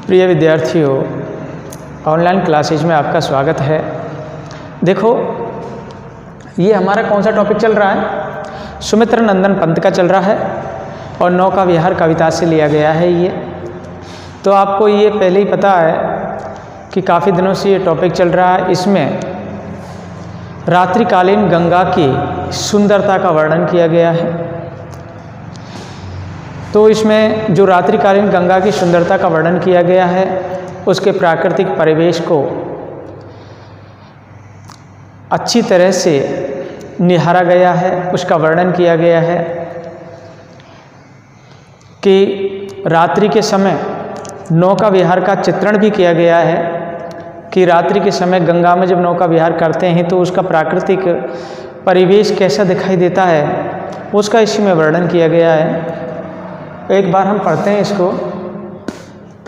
प्रिय विद्यार्थियों, online classes में आपका स्वागत है। देखो, ये हमारा कौन सा टॉपिक चल रहा है? सुमित्र नंदन पंत का चल रहा है और नौका विहार कविता से लिया गया है ये। तो आपको ये पहले ही पता है कि काफ़ी दिनों से ये टॉपिक चल रहा है। इसमें रात्रिकालीन गंगा की सुंदरता का वर्णन किया गया है। तो इसमें जो रात्रिकालीन गंगा की सुंदरता का वर्णन किया गया है, उसके प्राकृतिक परिवेश को अच्छी तरह से निहारा गया है, उसका वर्णन किया गया है कि रात्रि के समय नौका विहार का चित्रण भी किया गया है कि रात्रि के समय गंगा में जब नौका विहार करते हैं तो उसका प्राकृतिक परिवेश कैसा दिखाई देता है, उसका इसमें वर्णन किया गया है। एक बार हम पढ़ते हैं इसको,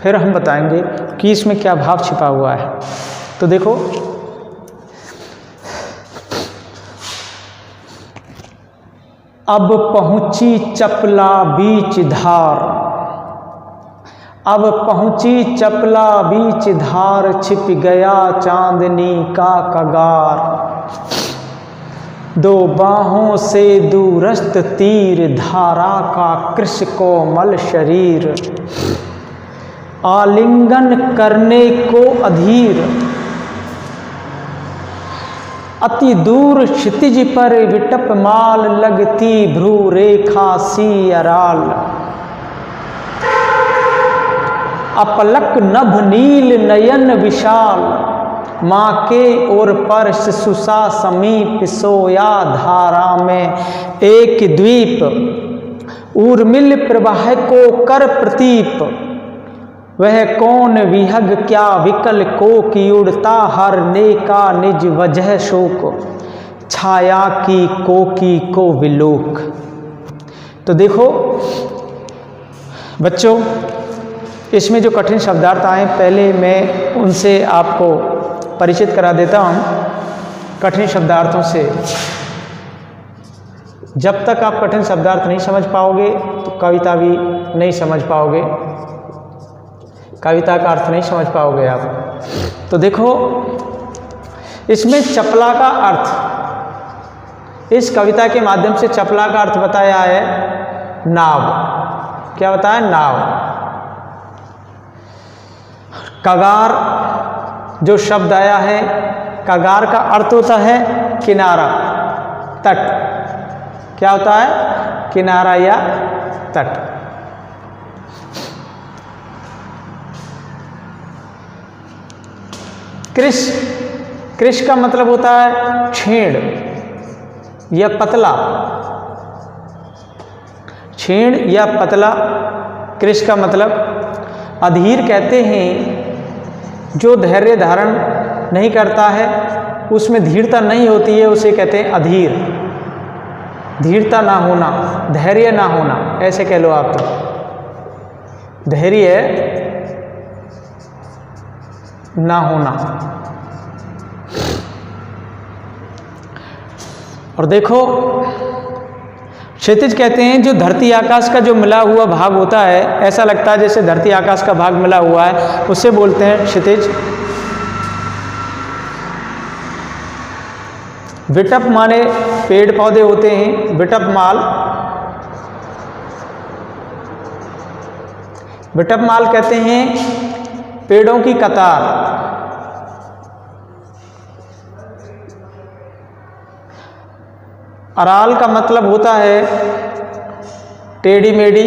फिर हम बताएंगे कि इसमें क्या भाव छिपा हुआ है। तो देखो, अब पहुंची चपला बीच धार, अब पहुंची चपला बीच धार, छिप गया चांदनी का कगार, दो बाहों से दूरस्थ तीर, धारा का कृष कोमल शरीर, आलिंगन करने को अधीर, अति दूर क्षितिज पर विटप माल, लगती भ्रू रेखा सी अराल, अपलक नभ नील नयन विशाल, माँ के ओर पर शिशुसा समीप, सोया धारा में एक द्वीप, उर्मिल प्रवाह को कर प्रतीप, वह कौन विहग क्या विकल को, की उड़ता हर ने का निज वजह शोक, छाया की कोकी को विलोक। तो देखो बच्चों, इसमें जो कठिन शब्दार्थ आए, पहले मैं उनसे आपको परिचित करा देता हूँ कठिन शब्दार्थों से। जब तक आप कठिन शब्दार्थ नहीं समझ पाओगे तो कविता भी नहीं समझ पाओगे, कविता का अर्थ नहीं समझ पाओगे आप। तो देखो, इसमें चपला का अर्थ, इस कविता के माध्यम से चपला का अर्थ बताया है नाव। क्या बताया? नाव। कगार जो शब्द आया है, कगार का अर्थ होता है किनारा, तट। क्या होता है? किनारा या तट। कृष, कृष का मतलब होता है छेड़ या पतला, छेड़ या पतला कृष का मतलब। अधीर कहते हैं जो धैर्य धारण नहीं करता है, उसमें धीरता नहीं होती है, उसे कहते हैं अधीर। धीरता ना होना, धैर्य ना होना, ऐसे कह लो आप। तो धैर्य ना होना। और देखो, क्षितिज कहते हैं जो धरती आकाश का जो मिला हुआ भाग होता है, ऐसा लगता है जैसे धरती आकाश का भाग मिला हुआ है, उसे बोलते हैं क्षितिज। विटप माने पेड़ पौधे होते हैं, विटप माल। विटप माल कहते हैं पेड़ों की कतार। अराल का मतलब होता है टेढ़ी मेढ़ी।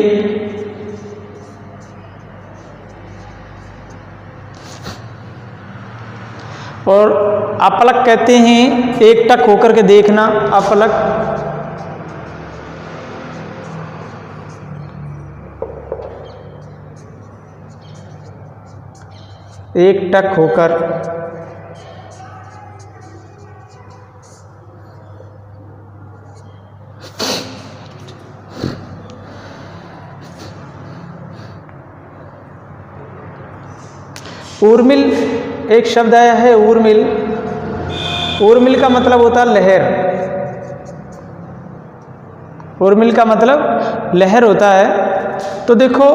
और अपलक कहते हैं एक टक होकर के देखना, अपलक। एक टक होकर। उर्मिल एक शब्द आया है, उर्मिल। उर्मिल का मतलब होता है लहर। उर्मिल का मतलब लहर होता है। तो देखो,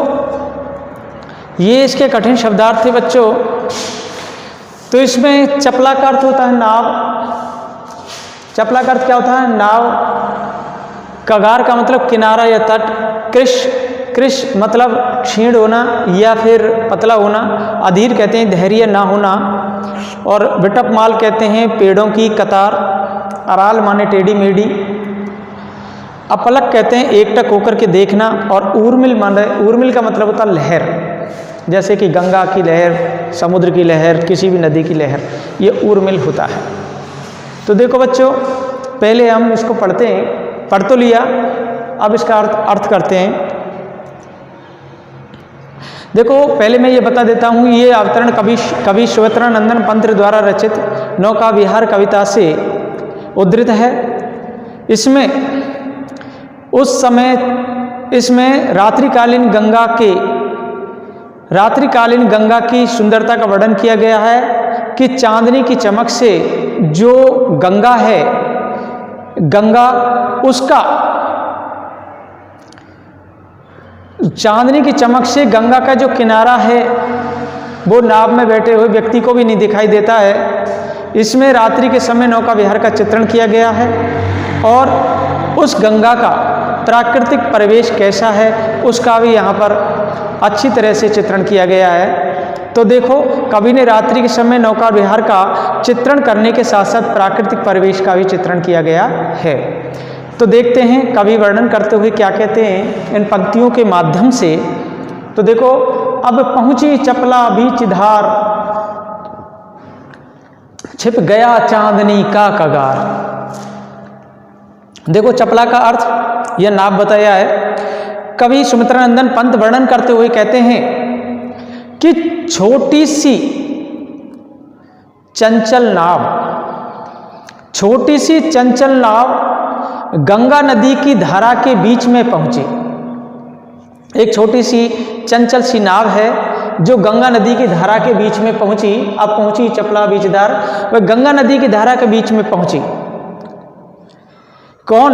ये इसके कठिन शब्दार्थ थे बच्चों। तो इसमें चपला का अर्थ होता है नाव। चपला का अर्थ क्या होता है? नाव। कगार का मतलब किनारा या तट। कृश मतलब क्षीण होना या फिर पतला होना। अधीर कहते हैं धैर्य ना होना। और विटप माल कहते हैं पेड़ों की कतार। अराल माने टेढ़ी मेढ़ी। अपलक कहते हैं एकटक होकर के देखना। और ऊर्मिल माने, ऊर्मिल का मतलब होता है लहर, जैसे कि गंगा की लहर, समुद्र की लहर, किसी भी नदी की लहर, ये ऊर्मिल होता है। तो देखो बच्चों, पहले हम इसको पढ़ते हैं, पढ़ तो लिया, अब इसका अर्थ करते हैं। देखो पहले मैं ये बता देता हूँ, ये अवतरण कवि सुमित्रानंदन पंत द्वारा रचित नौका विहार कविता से उद्धृत है। इसमें उस समय इसमें रात्रिकालीन गंगा की सुंदरता का वर्णन किया गया है कि चांदनी की चमक से जो गंगा है, गंगा उसका चांदनी की चमक से गंगा का जो किनारा है वो नाव में बैठे हुए व्यक्ति को भी नहीं दिखाई देता है। इसमें रात्रि के समय नौका विहार का चित्रण किया गया है और उस गंगा का प्राकृतिक परिवेश कैसा है उसका भी यहाँ पर अच्छी तरह से चित्रण किया गया है। तो देखो, कवि ने रात्रि के समय नौका विहार का चित्रण करने के साथ साथ प्राकृतिक परिवेश का भी चित्रण किया गया है। तो देखते हैं कवि वर्णन करते हुए क्या कहते हैं इन पंक्तियों के माध्यम से। तो देखो, अब पहुंची चपला बीच धार, छिप गया चांदनी का कगार। देखो, चपला का अर्थ यह नाव बताया है। कवि सुमित्रानंदन पंत वर्णन करते हुए कहते हैं कि छोटी सी चंचल नाव गंगा नदी की धारा के बीच में पहुंची। एक छोटी सी चंचल सी नाव है जो गंगा नदी की धारा के बीच में पहुंची। अब पहुंची चपला बीचधार, वह गंगा नदी की धारा के बीच में पहुंची। कौन?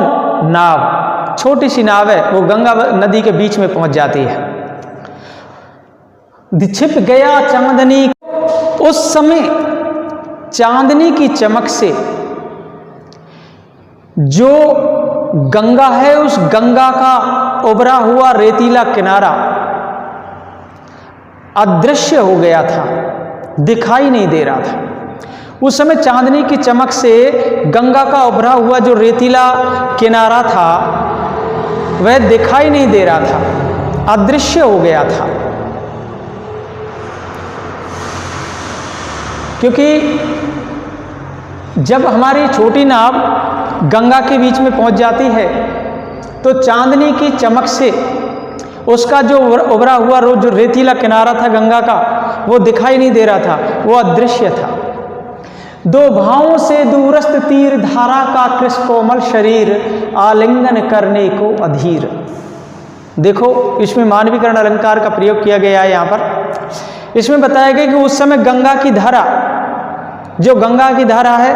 नाव। छोटी सी नाव है, वो गंगा नदी के बीच में पहुंच जाती है। छिप गया चांदनी, उस समय चांदनी की चमक से जो गंगा है उस गंगा का उभरा हुआ रेतीला किनारा अदृश्य हो गया था, दिखाई नहीं दे रहा था। उस समय चांदनी की चमक से गंगा का उभरा हुआ जो रेतीला किनारा था वह दिखाई नहीं दे रहा था, अदृश्य हो गया था। क्योंकि जब हमारी छोटी नाव गंगा के बीच में पहुंच जाती है तो चांदनी की चमक से उसका जो उभरा हुआ जो रेतीला किनारा था गंगा का, वो दिखाई नहीं दे रहा था, वो अदृश्य था। दो भावों से दूरस्थ तीर धारा का कृष कोमल शरीर आलिंगन करने को अधीर। देखो, इसमें मानवीकरण अलंकार का प्रयोग किया गया है। यहाँ पर इसमें बताया गया कि उस समय गंगा की धारा, जो गंगा की धारा है,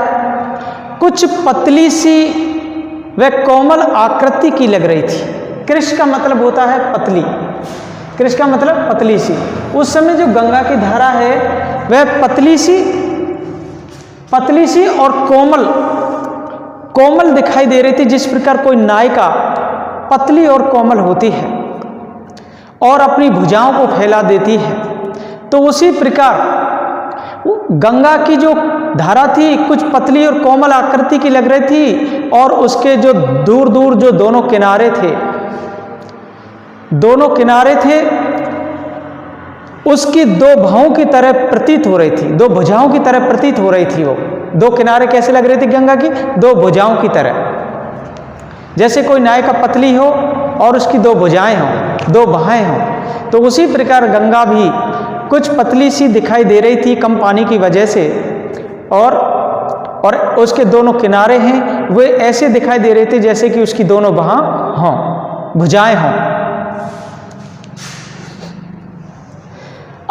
कुछ पतली सी व कोमल आकृति की लग रही थी। कृष का मतलब होता है पतली, कृष का मतलब पतली सी। उस समय जो गंगा की धारा है वह पतली सी और कोमल दिखाई दे रही थी, जिस प्रकार कोई नायिका पतली और कोमल होती है और अपनी भुजाओं को फैला देती है। तो उसी प्रकार गंगा की जो धारा थी कुछ पतली और कोमल आकृति की लग रही थी और उसके जो दूर दूर जो दोनों किनारे थे उसकी दो भुजाओं की तरह प्रतीत हो रही थी। दो भुजाओं की तरह प्रतीत हो रही थी। वो दो किनारे कैसे लग रही थी गंगा की? दो भुजाओं की तरह, जैसे कोई नायिका पतली हो और उसकी दो भुजाएं हों, दो बाहें हों। तो उसी प्रकार गंगा भी कुछ पतली सी दिखाई दे रही थी कम पानी की वजह से, और उसके दोनों किनारे हैं वे ऐसे दिखाई दे रहे थे जैसे कि उसकी दोनों बाहें हों, भुजाएं हों।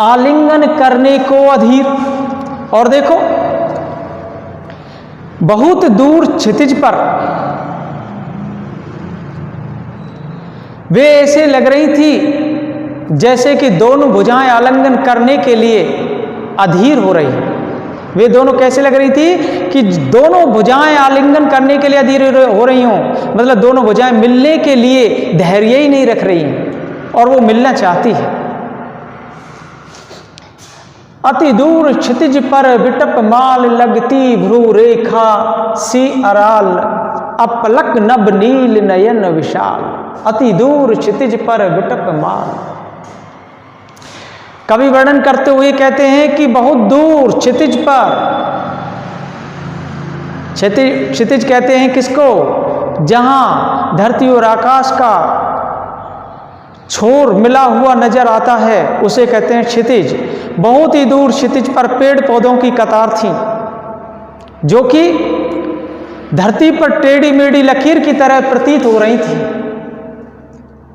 आलिंगन करने को अधीर। और देखो, बहुत दूर क्षितिज पर वे ऐसे लग रही थी जैसे कि दोनों भुजाएं आलिंगन करने के लिए अधीर हो रही हैं। वे दोनों कैसे लग रही थी कि दोनों भुजाएं आलिंगन करने के लिए अधीर हो रही हों, मतलब दोनों भुजाएं मिलने के लिए धैर्य ही नहीं रख रही हैं और वो मिलना चाहती है। अति दूर क्षितिज पर विटप माल लगती भ्रू रेखा सी अराल अपलक नभ नील नयन विशाल। अति दूर क्षितिज पर विटप माल, कवि वर्णन करते हुए कहते हैं कि बहुत दूर क्षितिज पर, क्षितिज कहते हैं किसको, जहां धरती और आकाश का छोर मिला हुआ नजर आता है उसे कहते हैं क्षितिज। बहुत ही दूर क्षितिज पर पेड़ पौधों की कतार थी जो कि धरती पर टेढ़ी मेढ़ी लकीर की तरह प्रतीत हो रही थी।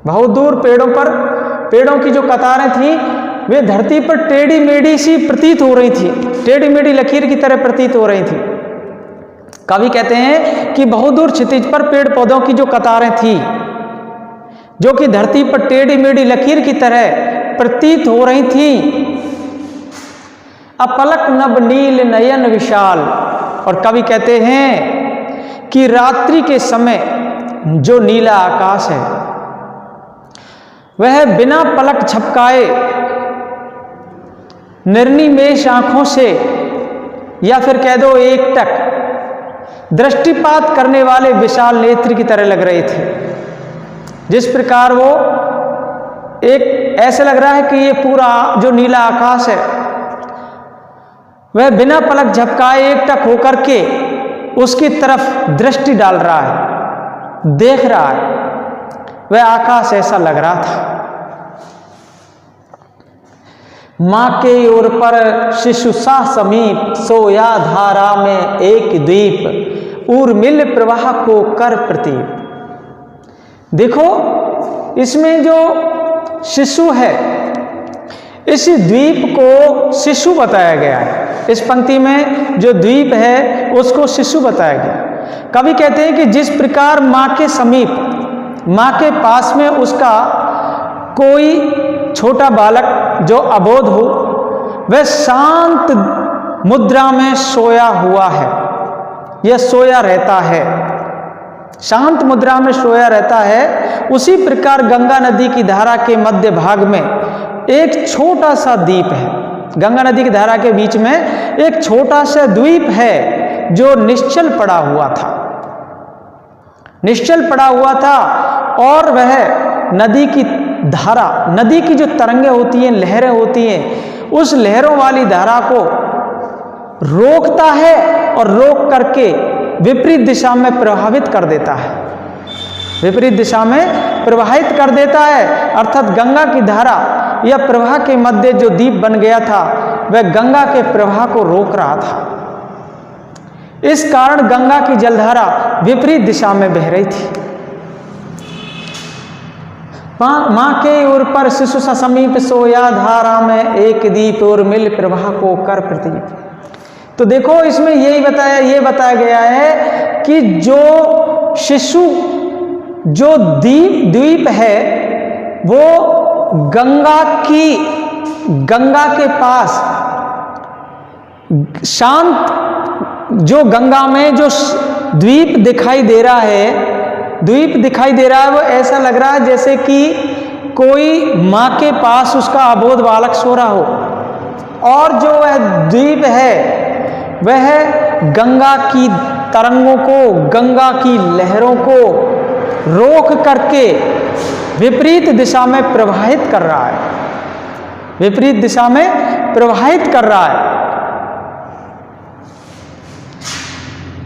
बहुत दूर पेड़ों की जो कतारें थी वे धरती पर टेढ़ी मेढ़ी सी प्रतीत हो रही थी, टेढ़ी मेढ़ी लकीर की तरह प्रतीत हो रही थी। कवि कहते हैं कि बहुत दूर क्षितिज पर पेड़ पौधों की जो कतारें थी जो कि धरती पर टेढ़ी मेढ़ी लकीर की तरह प्रतीत हो रही थी। अपलक नभ नील नयन विशाल, और कवि कहते हैं कि रात्रि के समय जो नीला आकाश है वह बिना पलक झपकाए निर्निमेष आंखों से, या फिर कह दो एकटक दृष्टिपात करने वाले विशाल नेत्र की तरह लग रहे थे। जिस प्रकार वो एक ऐसे लग रहा है कि ये पूरा जो नीला आकाश है वह बिना पलक झपकाए एकटक होकर के उसकी तरफ दृष्टि डाल रहा है, देख रहा है, वह आकाश ऐसा लग रहा था। माँ के ओर पर शिशु सा समीप सोया धारा में एक द्वीप उर्मिल प्रवाह को कर प्रतीप। देखो इसमें जो शिशु है, इस द्वीप को शिशु बताया गया है। इस पंक्ति में जो द्वीप है उसको शिशु बताया गया। कवि कहते हैं कि जिस प्रकार माँ के समीप, माँ के पास में उसका कोई छोटा बालक जो अबोध हो वह शांत मुद्रा में सोया हुआ है या सोया रहता है, शांत मुद्रा में सोया रहता है, उसी प्रकार गंगा नदी की धारा के मध्य भाग में एक छोटा सा द्वीप है। गंगा नदी की धारा के बीच में एक छोटा सा द्वीप है जो निश्चल पड़ा हुआ था, निश्चल पड़ा हुआ था, और वह नदी की धारा, नदी की जो तरंगें होती हैं, लहरें होती हैं, उस लहरों वाली धारा को रोकता है और रोक करके विपरीत दिशा में प्रभावित कर देता है, विपरीत दिशा में प्रवाहित कर देता है। अर्थात गंगा की धारा या प्रवाह के मध्य जो द्वीप बन गया था वह गंगा के प्रवाह को रोक रहा था। इस कारण गंगा की जलधारा विपरीत दिशा में बह रही थी। माँ के ओर पर शिशु सा समीप सोया धारा में एक द्वीप और मिल प्रवाह को कर प्रतीप। तो देखो इसमें ये बताया गया है कि जो शिशु, जो द्वीप है वो गंगा के पास शांत, जो गंगा में जो द्वीप दिखाई दे रहा है वो ऐसा लग रहा है जैसे कि कोई माँ के पास उसका अबोध बालक सो रहा हो, और जो वह द्वीप है वह गंगा की तरंगों को, गंगा की लहरों को रोक करके विपरीत दिशा में प्रवाहित कर रहा है, विपरीत दिशा में प्रवाहित कर रहा है।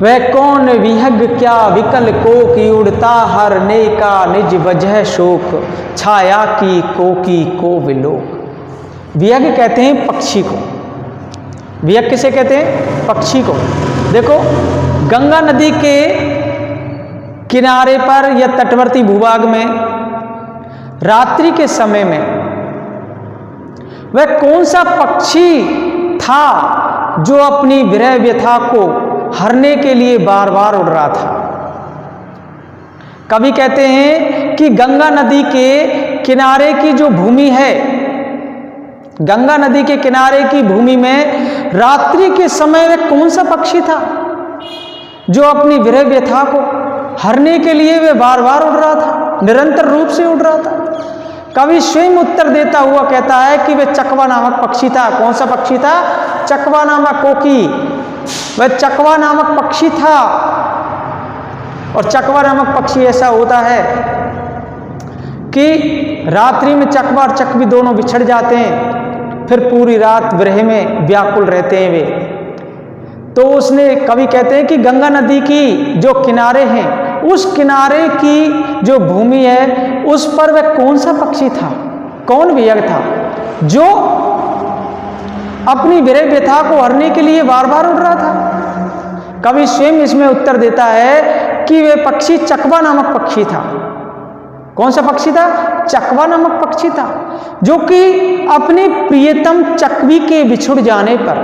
वह कौन विहग क्या विकल कोक उड़ता हरने का निज वजह शोक छाया की कोकी को विलोक। विहग कहते हैं पक्षी को। विहग किसे कहते हैं? पक्षी को। देखो गंगा नदी के किनारे पर या तटवर्ती भूभाग में रात्रि के समय में वह कौन सा पक्षी था जो अपनी विरह व्यथा को हरने के लिए बार बार उड़ रहा था? कवि कहते हैं कि गंगा नदी के किनारे की जो भूमि है, गंगा नदी के किनारे की भूमि में रात्रि के समय में कौन सा पक्षी था जो अपनी विरह व्यथा को हरने के लिए वे बार बार उड़ रहा था, निरंतर रूप से उड़ रहा था? कवि स्वयं उत्तर देता हुआ कहता है कि वह चकवा नामक पक्षी था। कौन सा पक्षी था? चकवा नामक कोकी, वह चकवा नामक पक्षी था। और चकवा नामक पक्षी ऐसा होता है कि रात्रि में चकवा और चकवी दोनों बिछड़ जाते हैं, फिर पूरी रात विरह में व्याकुल रहते हैं वे। तो उसने, कवि कहते हैं कि गंगा नदी की जो किनारे हैं, उस किनारे की जो भूमि है उस पर वह कौन सा पक्षी था, कौन विहंग था जो अपनी विरह व्यथा को हरने के लिए बार बार उड़ रहा था? कवि स्वयं इसमें उत्तर देता है कि वह पक्षी चकवा नामक पक्षी था। कौन सा पक्षी था? चकवा नामक पक्षी था, जो कि अपने प्रियतम चकवी के बिछुड़ जाने पर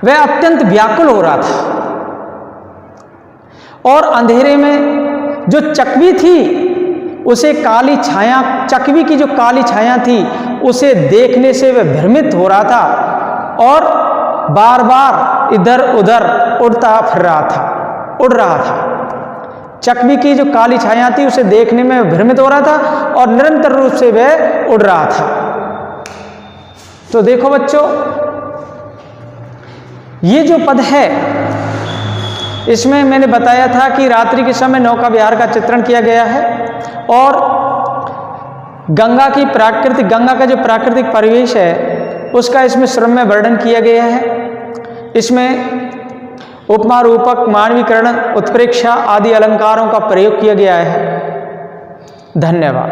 वह अत्यंत व्याकुल हो रहा था। और अंधेरे में जो चकवी थी उसे काली छाया, चकवी की जो काली छाया थी उसे देखने से वह भ्रमित हो रहा था और बार बार इधर उधर उड़ता फिर रहा था, उड़ रहा था। चकवी की जो काली छाया थी उसे देखने में भ्रमित हो रहा था और निरंतर रूप से वह उड़ रहा था। तो देखो बच्चों, ये जो पद है इसमें मैंने बताया था कि रात्रि के समय नौका विहार का चित्रण किया गया है और गंगा की प्राकृतिक, गंगा का जो प्राकृतिक परिवेश है उसका इसमें श्रम्य वर्णन किया गया है। इसमें उपमा, रूपक, मानवीकरण, उत्प्रेक्षा आदि अलंकारों का प्रयोग किया गया है। धन्यवाद।